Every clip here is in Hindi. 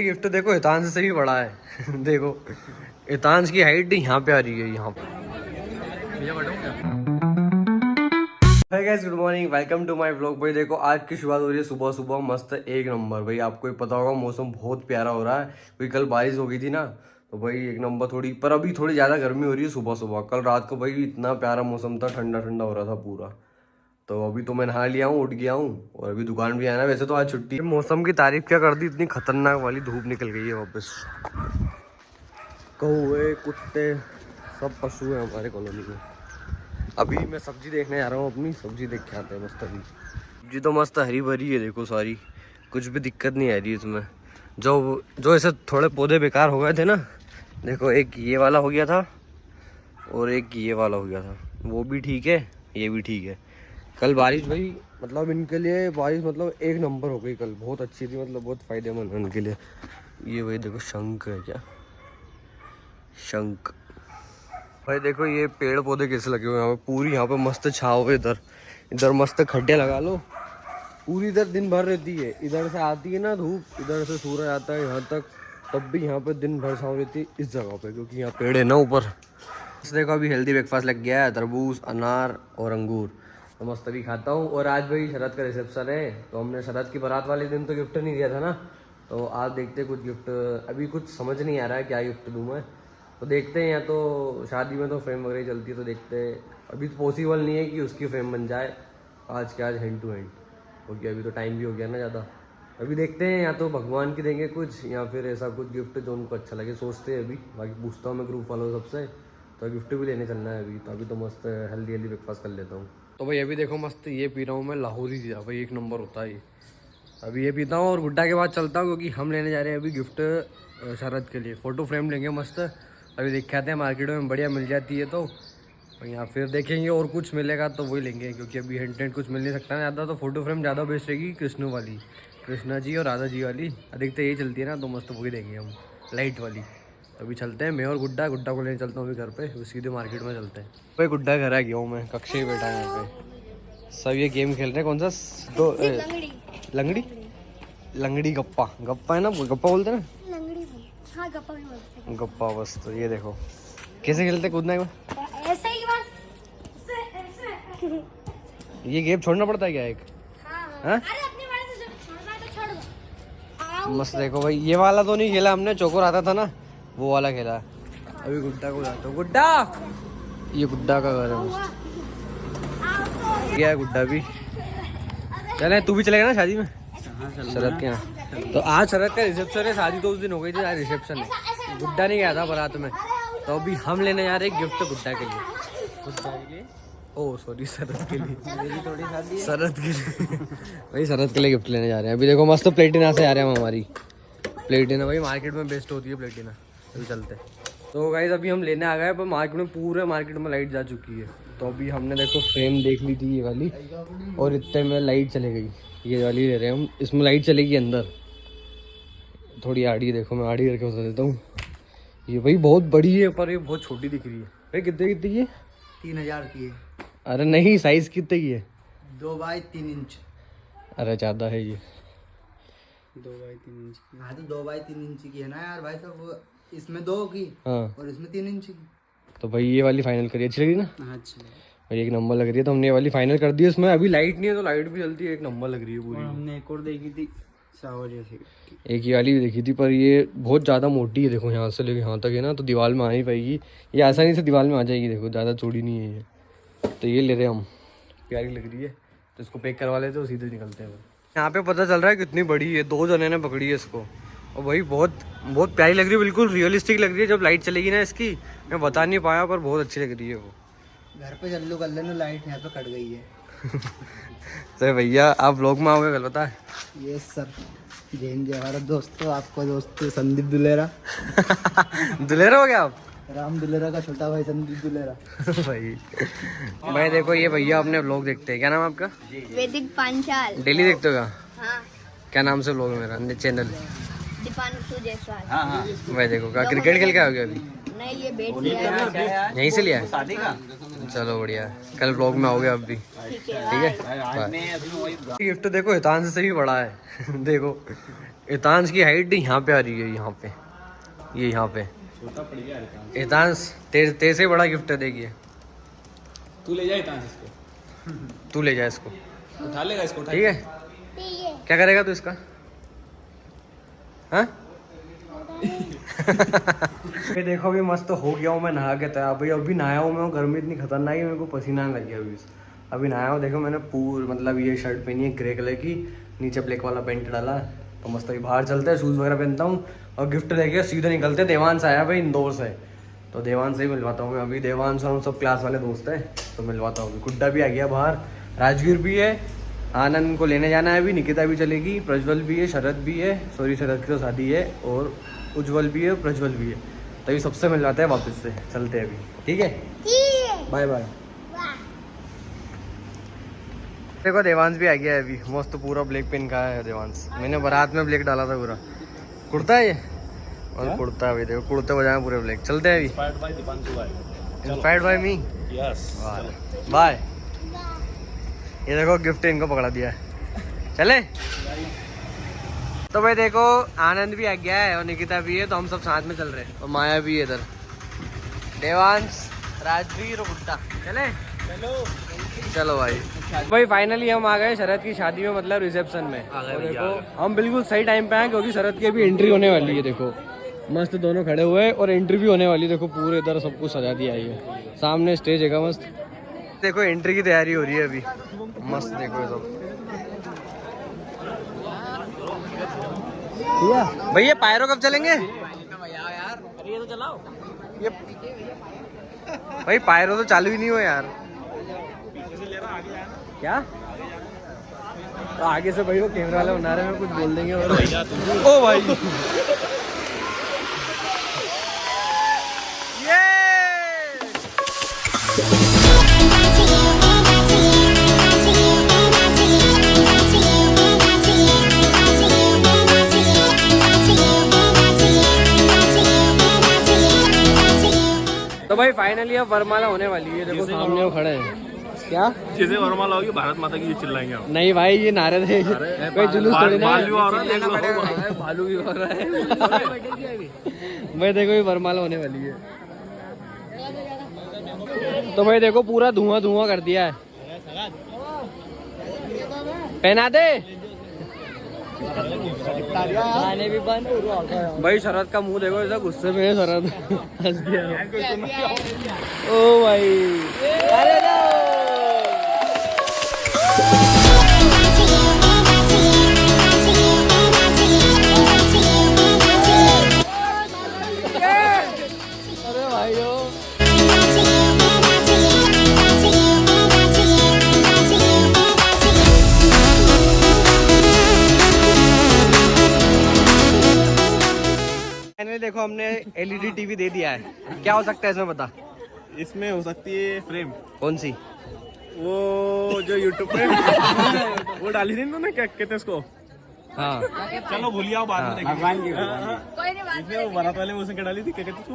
गिफ्ट देखो हितांश से भी बड़ा है। देखो हितांश की हाइट यहाँ पे आ रही है, यहाँ पे। Hi guys, good morning, welcome to my vlog. भाई देखो आज की शुरुआत हो रही है सुबह सुबह मस्त एक नंबर। भाई आपको ही पता होगा मौसम बहुत प्यारा हो रहा है, क्योंकि कल बारिश हो गई थी ना, तो भाई एक नंबर। थोड़ी पर अभी थोड़ी ज़्यादा गर्मी हो रही है सुबह सुबह। कल रात को भाई इतना प्यारा मौसम था, ठंडा ठंडा हो रहा था पूरा। तो अभी तो मैं नहा लिया हूँ, उठ गया हूँ और अभी दुकान भी आना। वैसे तो आज छुट्टी है। मौसम की तारीफ क्या कर दी, इतनी खतरनाक वाली धूप निकल गई है वापस। कौवे कुत्ते सब पशु हैं हमारे कॉलोनी में। अभी मैं सब्जी देखने जा रहा हूँ, अपनी सब्जी देख के आते हैं मस्त। अभी सब्जी तो मस्त हरी भरी है, देखो सारी, कुछ भी दिक्कत नहीं आ रही है इसमें। जो जो ऐसे थोड़े पौधे बेकार हो गए थे ना, देखो एक ये वाला हो गया था और एक ये वाला हो गया था, वो भी ठीक है, ये भी ठीक है। कल बारिश भाई मतलब इनके लिए बारिश मतलब एक नंबर हो गई कल, बहुत अच्छी थी, मतलब बहुत फायदेमंद है उनके लिए। ये भाई देखो शंख है क्या, शंख। भाई देखो ये पेड़ पौधे कैसे लगे हुए हैं यहाँ पे, पूरी यहाँ पे मस्त छाव है। इधर इधर मस्त खड्डे लगा लो, पूरी इधर दिन भर रहती है। इधर से आती है ना धूप, इधर से सूरज आता है यहाँ तक, तब भी यहाँ पे दिन भर छाव रहती है इस जगह पे, क्योंकि यहाँ पेड़ है ना ऊपर। देखो अभी हेल्दी ब्रेकफास्ट लग गया है, तरबूज अनार और अंगूर, तो मस्त अभी खाता हूँ। और आज भाई शरद का रिसेप्शन है, तो हमने शरद की बारात वाले दिन तो गिफ्ट नहीं दिया था ना, तो आज देखते कुछ गिफ्ट। अभी कुछ समझ नहीं आ रहा है क्या गिफ्ट दूँ मैं, तो देखते हैं। या तो शादी में तो फ्रेम वगैरह चलती है, तो देखते हैं। अभी तो पॉसिबल नहीं है कि उसकी फ्रेम बन जाए आज के आज हैंड टू हैंड, क्योंकि अभी तो टाइम भी हो गया ना ज़्यादा। अभी देखते हैं, या तो भगवान की देंगे कुछ, या फिर ऐसा कुछ गिफ्ट जो उनको अच्छा लगे, सोचते हैं अभी। बाकी पूछता हूँ मैं ग्रुप वालों सबसे, तो गिफ्ट भी लेने चलना है अभी। तो अभी तो मस्त हेल्दी हेल्दी ब्रेकफास्ट कर लेता हूँ। तो भाई अभी देखो मस्त ये पी रहा हूँ मैं, लाहौरी जीरा भाई, एक नंबर होता है ये। अभी ये पीता हूँ और गुड्डा के बाद चलता हूँ, क्योंकि हम लेने जा रहे हैं अभी गिफ्ट शरद के लिए। फ़ोटो फ्रेम लेंगे मस्त। अभी देख के आते हैं, मार्केट में बढ़िया मिल जाती है तो, या फिर देखेंगे और कुछ मिलेगा तो वही लेंगे, क्योंकि अभी हिंट हिंट कुछ मिल नहीं सकता ना ज़्यादा। तो फोटो फ्रेम ज़्यादा बेस्ट रहेगी कृष्ण वाली, कृष्णा जी और राधा जी वाली अधिकतर यही चलती है ना, तो मस्त वही देंगे हम, लाइट वाली। तो अभी चलते हैं, मैं और गुड्डा को लेने चलता हूँ अभी घर पे, उसकी तो मार्केट में चलते हैं। भाई गुड्डा घर आ गया हूँ मैं, कक्षा ही बैठा है यहाँ पे। सब ये गेम खेल रहे हैं, कौन सा दो लंगड़ी लंगड़ी गप्पा, गप्पा है ना, गप्पा बोलते हैं ना, हाँ, गप्पा भी बोलते हैं। गप्पा। बस तो ये देखो कैसे खेलते कूदना है। ऐसे ही बस। ये गेम छोड़ना पड़ता है क्या एक? हाँ? अरे अपनी मर्जी से छोड़ना है तो छोड़ दो। मस्त देखो भाई, ये वाला तो नहीं खेला हमने, चोकोर आता था ना, वो वाला खेला। अभी गुड्डा को जाता हूँ। गुड्डा, ये गुड्डा का घर है मस्त। गया है गुड्डा भी। चले तू भी चलेगा ना शादी में शरद के यहाँ? तो आज शरद का रिसेप्शन है, शादी तो उस दिन हो गई थी, आज रिसेप्शन है। गुड्डा नहीं गया था बारात में, तो अभी हम लेने जा रहे हैं गिफ्ट गुड्डा के लिए। ओ सॉरी, शरद के लिए, थोड़ी शादी शरद के लिए। भाई शरद के लिए गिफ्ट लेने जा रहे हैं। अभी देखो मस्त प्लेटिना से आ रहे हैं हम, हमारी प्लेटिना भाई मार्केट में बेस्ट होती है प्लेटिना। अभी चलते हैं। तो गाइस अभी हम लेने आ गए, पर मार्केट में पूरे मार्केट में लाइट जा चुकी है। तो अभी हमने देखो फ्रेम देख ली थी ये वाली, और इतने में लाइट चली गई। ये वाली ले रहे हैं हम, इसमें लाइट चलेगी अंदर। थोड़ी आड़ी देखो, मैं आड़ी करके बता देता हूँ। ये भाई बहुत बड़ी है, पर ये बहुत छोटी दिख रही है। भाई कितने की है? 3000 की है। अरे नहीं, साइज कितने की है? 2 बाई 3 इंच। अरे ज़्यादा है ये। 2 बाई 3 इंच की। हाँ तो 2 बाई 3 इंच की है ना यार भाई साहब, इसमें 2 की हाँ, और इसमें 3 इंच की। तो भाई ये वाली फाइनल करिए, अच्छी लगी ना? हाँ अच्छा। भाई एक नंबर लग रही है, तो हमने ये वाली फाइनल कर दी। इसमें अभी लाइट नहीं है, तो लाइट भी जलती है, एक नंबर लग रही है पूरी। हमने एक और देखी थी सावर जैसी, एक ही वाली भी देखी थी, पर ये बहुत ज़्यादा मोटी है। देखो यहाँ से लेके यहाँ तक है ना, तो दीवार में आ नहीं पाएगी ये, आसानी से दीवार में आ जाएगी। देखो ज़्यादा चौड़ी नहीं है ये, तो ये ले रहे हैं हम। प्यारी लग रही है, तो इसको पैक करवा लेते हैं, सीधे निकलते हैं। यहाँ पे पता चल रहा है कितनी बड़ी है, 2 जने ने पकड़ी है इसको। और भाई बहुत बहुत प्यारी लग रही है, बिल्कुल रियलिस्टिक लग रही है। जब लाइट चलेगी ना इसकी, मैं बता नहीं पाया, पर बहुत अच्छी लग रही है वो। घर पे चालू कर लेना, लाइट यहाँ पे कट गई है। तो भैया आप व्लॉग में आओगे कल, पता है? ये सर जैन जी हमारा दोस्त, आपका दोस्त संदीप दुलेरा। दुलेरा हो गया आप? राम दुलेरा का छोटा भाई संदीप दुलेरा। भाई देखो ये भैया अपने व्लॉग देखते हैं। क्या नाम है आपका? वैदिक पांचाल। डेली देखते हो क्या? हाँ। क्या नाम से व्लॉग है मेरा चैनल? दीपांशु जायसवाल। हाँ। भाई देखो क्या क्रिकेट खेल के आओगे अभी? नहीं, ये बैठ लिया है। यहीं से लिया है? चलो बढ़िया, कल व्लॉग में आओगे आप भी, ठीक है। ठीक है? गिफ्ट देखो हितांश से भी बड़ा है। देखो इतांश की हाइट यहाँ पे आ रही है, यहाँ पे, ये यहाँ पे। छोटा पड़ गया इतांश तेरे से बड़ा गिफ्ट है, देखिए। तू ले जा इतांश इसको, तू ले जा इसको, उठा लेगा इसको, ठीक है। क्या करेगा तू इसका, हाँ? ये देखो अभी मस्त हो गया हूँ मैं नहा के तैयार। भाई अभी नहाया हूँ मैं, गर्मी इतनी खतरनाक है, मेरे को पसीना आने लग गया अभी नहाया हूँ। देखो मैंने मतलब ये शर्ट पहनी है ग्रे कलर की, नीचे ब्लैक वाला पैंट डाला। तो मस्त अभी बाहर चलते हैं, शूज़ वगैरह पहनता हूँ और गिफ्ट लेके सीधे निकलते हैं। देवांश आया भाई इंदौर से, तो देवांश से ही मिलवाता हूँ मैं अभी। देवांश और हम सब क्लास वाले दोस्त हैं, तो मिलवाता हूँ। गुड्डा भी आ गया बाहर, राजवीर भी है, आनंद को लेने जाना है अभी, निकिता भी चलेगी, प्रज्वल भी है, शरद भी है, सॉरी शरद की तो शादी है, और उज्जवल भी है, प्रज्वल भी है। तभी सबसे मिलवाते हैं, वापस से चलते हैं अभी, ठीक है, बाय बाय। देखो देवांश भी आ गया है अभी, मस्त पूरा ब्लैक पेन का है देवांश। मैंने बारात में ब्लैक डाला था पूरा, कुर्ता है ये, और कुर्ता है भाई, देखो कुर्ते बजाए पूरे ब्लैक। चलते हैं अभी, इंस्पायर्ड बाय मी, बाय। ये देखो गिफ्ट इनको पकड़ा दिया है, चले। तो भाई देखो आनंद भी आ गया है और निकिता भी है, तो हम सब साथ में चल रहे हैं, और माया भी है इधर, देवांश, राजवीर और गुड्डा। चले, चलो भाई फाइनली हम आ गए शरद की शादी में, मतलब रिसेप्शन में। देखो हम बिल्कुल सही टाइम पे आए, क्योंकि शरद की अभी एंट्री होने वाली है। देखो मस्त दोनों खड़े हुए हैं और एंट्री भी होने वाली है। देखो पूरे इधर सब कुछ सजा दिया है, सामने स्टेज है मस्त। देखो एंट्री की तैयारी हो रही है अभी, मस्त। देखो सब भैया, पायरो कब चलेंगे? ये तो चलाओ ये भाई, पायरो तो चालू ही नहीं हो यार। क्या? तो आगे से भाई वो कैमरा वाला बना रहे हैं, कुछ बोल देंगे और ओ भाई ये तो भाई फाइनली अब वरमाला होने वाली है। देखो सामने वो खड़े हैं। क्या जैसे वरमाला होगी भारत माता की चिल्लाएंगे हम। नहीं भाई, ये नारे थे, कोई जुलूस थोड़ी ना है। भालू भी हो रहा है। भाई देखो ये वरमाला होने वाली है, तो भाई देखो पूरा धुआं धुआं कर दिया है। पहना दे भी बंद। भाई शरद का मुंह देखो, ऐसा गुस्से में है शरद, हंस दिया। ओ भाई, अरे देखो हमने एलईडी टीवी दे दिया है। क्या हो सकता है इसमें बता? इसमें हो सकती है फ्रेम। कौन सी? वो जो यूट्यूब पे वो डाली थी ना, क्या कहते हैं उसको? हाँ चलो भूलिया बाद में देखेंगे। भगवान की कोई नहीं, बात इसमें वो बारात वाले में उसने क्या डाली थी, क्या कहते हैं उसको?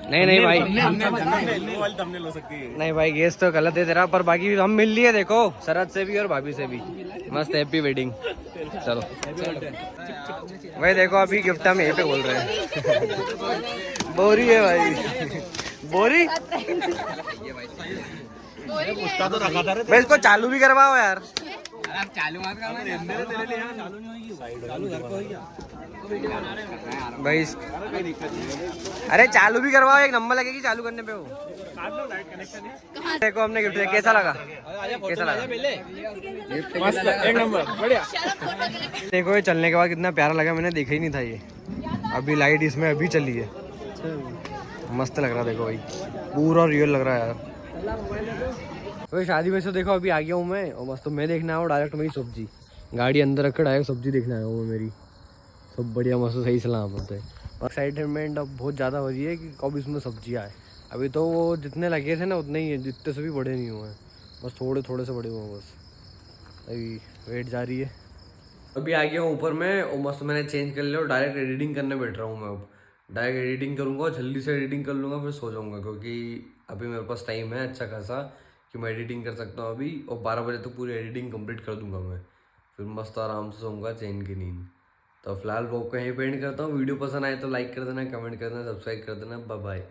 नहीं भाई, वो वाली thumbnail हो सकती है। नहीं भाई, गेस तो गलत है तेरा, पर बाकी हम मिल लिए। देखो शरद से भी और भाभी से भी, मस्त हैप्पी वेडिंग। चलो भाई देखो अभी गिफ्ट हम यहीं पे बोल रहे हैं। बोरी है भाई, बोरी। उसका तो रखा था रे। भाई इसको चालू भी करवाओ यार। चालू मत भाई अरे चालू भी करवाओ, एक नंबर लगेगी चालू करने पे वो। देखो हमने गिफ्ट दिया, कैसा लगा? कैसा लगा? मस्त, एक नंबर, बढ़िया। देखो ये चलने के बाद कितना प्यारा लगा, मैंने देखा ही नहीं था ये। अभी लाइट इसमें अभी चली है, मस्त लग रहा। देखो भाई पूरा रियल लग रहा है यार। तो शादी में से देखो अभी आ गया हूँ मैं, और मस्त मैं देखना आया हूँ डायरेक्ट मेरी सब्जी। गाड़ी अंदर रखकर डायरेक्ट सब्जी देखने आया हूँ मैं मेरी। सब बढ़िया मस्त सही सलाम होते हैं। एक्साइटमेंट अब बहुत ज़्यादा हो रही है कि कब इसमें सब्जी आए। अभी तो वो जितने लगे थे ना उतने ही है, जितने से भी बड़े नहीं हुए हैं, बस थोड़े थोड़े से बड़े हुए हैं बस। अभी वेट जा रही है। अभी आ गया हूँ ऊपर में, और मस्त मैंने चेंज कर लिया और डायरेक्ट एडिटिंग करने बैठ रहा हूँ मैं। अब डायरेक्ट एडिटिंग करूँगा, जल्दी से एडिटिंग कर लूँगा, फिर सो जाऊँगा, क्योंकि अभी मेरे पास टाइम है अच्छा खासा कि मैं एडिटिंग कर सकता हूँ अभी। और 12 बजे तक पूरी एडिटिंग कंप्लीट कर दूँगा मैं, फिर मस्त आराम से सोऊंगा चैन की नींद। तो फिलहाल व्लॉग को यहीं पे एंड करता हूँ। वीडियो पसंद आए तो लाइक कर देना, कमेंट कर देना, सब्सक्राइब कर देना। Bye bye.